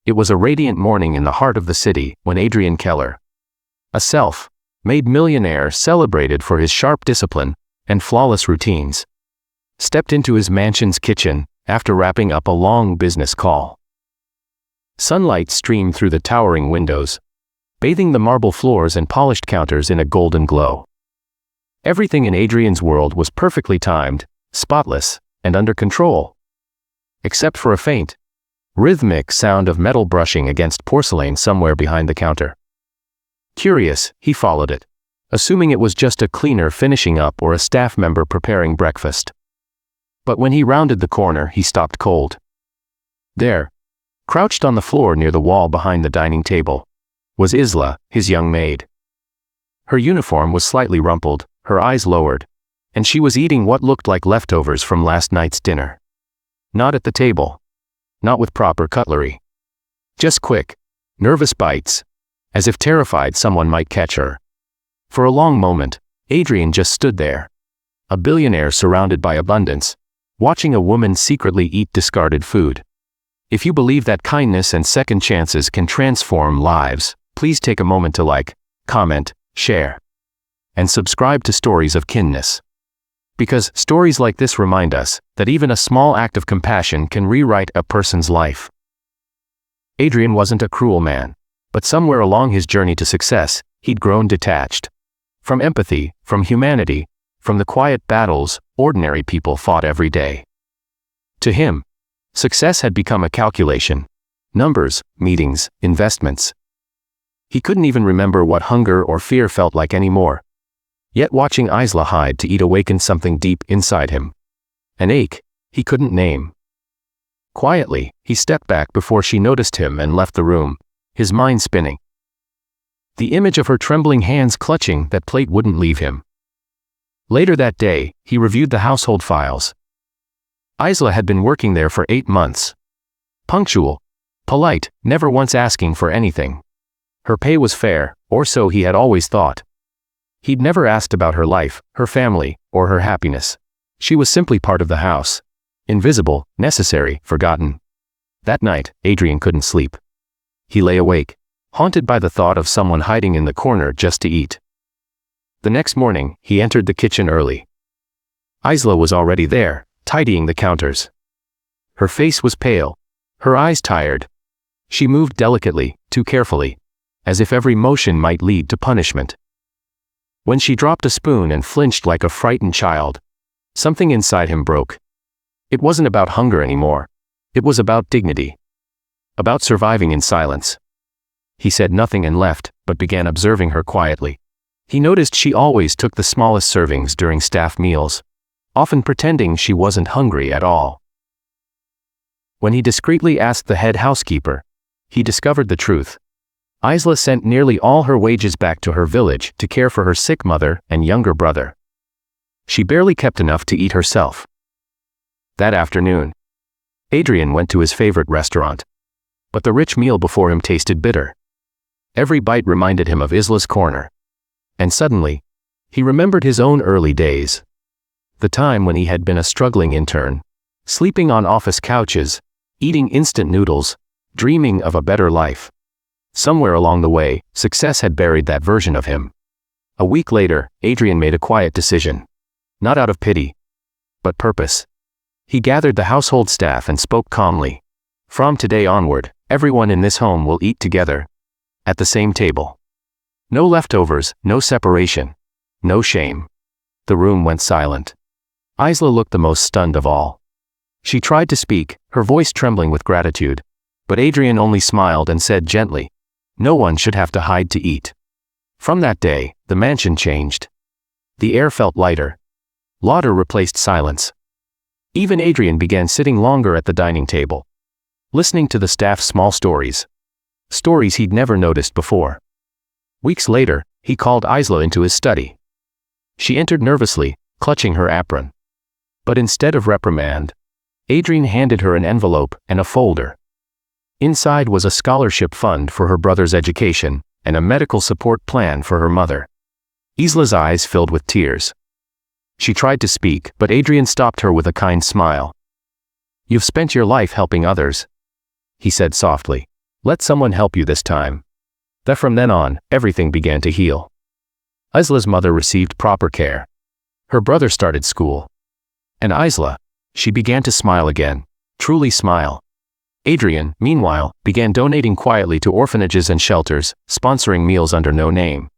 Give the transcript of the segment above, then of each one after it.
It was a radiant morning in the heart of the city when Adrien Keller, a self-made millionaire celebrated for his sharp discipline and flawless routines, stepped into his mansion's kitchen after wrapping up a long business call. Sunlight streamed through the towering windows, bathing the marble floors and polished counters in a golden glow. Everything in Adrien's world was perfectly timed, spotless, and under control, except for a faint, rhythmic sound of metal brushing against porcelain somewhere behind the counter. Curious, he followed it, assuming it was just a cleaner finishing up or a staff member preparing breakfast. But when he rounded the corner, he stopped cold. There, crouched on the floor near the wall behind the dining table, was Isla, his young maid. Her uniform was slightly rumpled, her eyes lowered, and she was eating what looked like leftovers from last night's dinner. Not at the table. Not with proper cutlery. Just quick, nervous bites, as if terrified someone might catch her. For a long moment, Adrien just stood there, a billionaire surrounded by abundance, watching a woman secretly eat discarded food. If you believe that kindness and second chances can transform lives, please take a moment to like, comment, share, and subscribe to Stories of Kindness. Because stories like this remind us that even a small act of compassion can rewrite a person's life. Adrien wasn't a cruel man, but somewhere along his journey to success, he'd grown detached. From empathy, from humanity, from the quiet battles ordinary people fought every day. To him, success had become a calculation. Numbers, meetings, investments. He couldn't even remember what hunger or fear felt like anymore. Yet watching Isla hide to eat awakened something deep inside him. An ache he couldn't name. Quietly, he stepped back before she noticed him and left the room, his mind spinning. The image of her trembling hands clutching that plate wouldn't leave him. Later that day, he reviewed the household files. Isla had been working there for 8 months. Punctual, polite, never once asking for anything. Her pay was fair, or so he had always thought. He'd never asked about her life, her family, or her happiness. She was simply part of the house. Invisible, necessary, forgotten. That night, Adrien couldn't sleep. He lay awake, haunted by the thought of someone hiding in the corner just to eat. The next morning, he entered the kitchen early. Isla was already there, tidying the counters. Her face was pale, her eyes tired. She moved delicately, too carefully, as if every motion might lead to punishment. When she dropped a spoon and flinched like a frightened child, something inside him broke. It wasn't about hunger anymore. It was about dignity. About surviving in silence. He said nothing and left, but began observing her quietly. He noticed she always took the smallest servings during staff meals, often pretending she wasn't hungry at all. When he discreetly asked the head housekeeper, he discovered the truth. Isla sent nearly all her wages back to her village to care for her sick mother and younger brother. She barely kept enough to eat herself. That afternoon, Adrien went to his favorite restaurant. But the rich meal before him tasted bitter. Every bite reminded him of Isla's corner. And suddenly, he remembered his own early days. The time when he had been a struggling intern, sleeping on office couches, eating instant noodles, dreaming of a better life. Somewhere along the way, success had buried that version of him. A week later, Adrien made a quiet decision. Not out of pity, but purpose. He gathered the household staff and spoke calmly. From today onward, everyone in this home will eat together, at the same table. No leftovers, no separation, no shame. The room went silent. Isla looked the most stunned of all. She tried to speak, her voice trembling with gratitude, but Adrien only smiled and said gently, "No one should have to hide to eat." From that day, the mansion changed. The air felt lighter. Laughter replaced silence. Even Adrien began sitting longer at the dining table, listening to the staff's small stories. Stories he'd never noticed before. Weeks later, he called Isla into his study. She entered nervously, clutching her apron. But instead of reprimand, Adrien handed her an envelope and a folder. Inside was a scholarship fund for her brother's education and a medical support plan for her mother. Isla's eyes filled with tears. She tried to speak, but Adrien stopped her with a kind smile. "You've spent your life helping others," he said softly. Let someone help you this time. That from then on, everything began to heal. Isla's mother received proper care. Her brother started school. And Isla, she began to smile again, truly smile. Adrien, meanwhile, began donating quietly to orphanages and shelters, sponsoring meals under no name.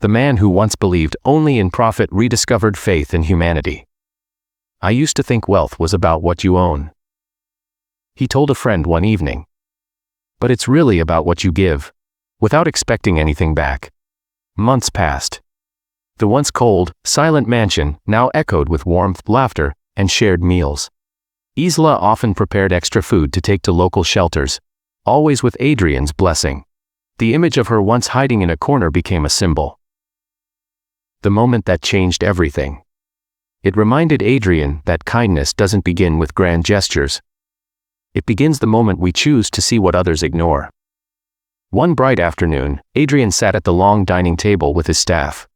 The man who once believed only in profit rediscovered faith in humanity. I used to think wealth was about what you own, he told a friend one evening. But it's really about what you give, without expecting anything back. Months passed. The once cold, silent mansion now echoed with warmth, laughter, and shared meals. Isla often prepared extra food to take to local shelters, always with Adrien's blessing. The image of her once hiding in a corner became a symbol. The moment that changed everything. It reminded Adrien that kindness doesn't begin with grand gestures. It begins the moment we choose to see what others ignore. One bright afternoon, Adrien sat at the long dining table with his staff.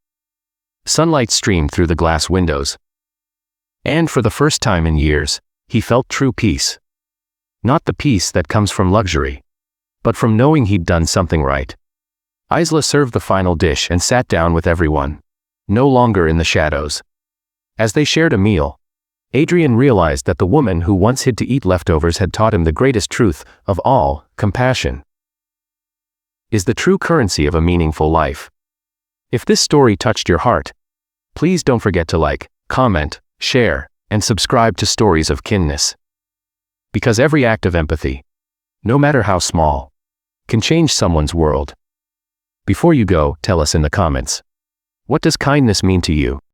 Sunlight streamed through the glass windows. And for the first time in years, he felt true peace. Not the peace that comes from luxury, but from knowing he'd done something right. Isla served the final dish and sat down with everyone, no longer in the shadows. As they shared a meal, Adrien realized that the woman who once hid to eat leftovers had taught him the greatest truth of all: compassion is the true currency of a meaningful life. If this story touched your heart, please don't forget to like, comment, share, and subscribe to Stories of Kindness. Because every act of empathy, no matter how small, can change someone's world. Before you go, tell us in the comments, what does kindness mean to you?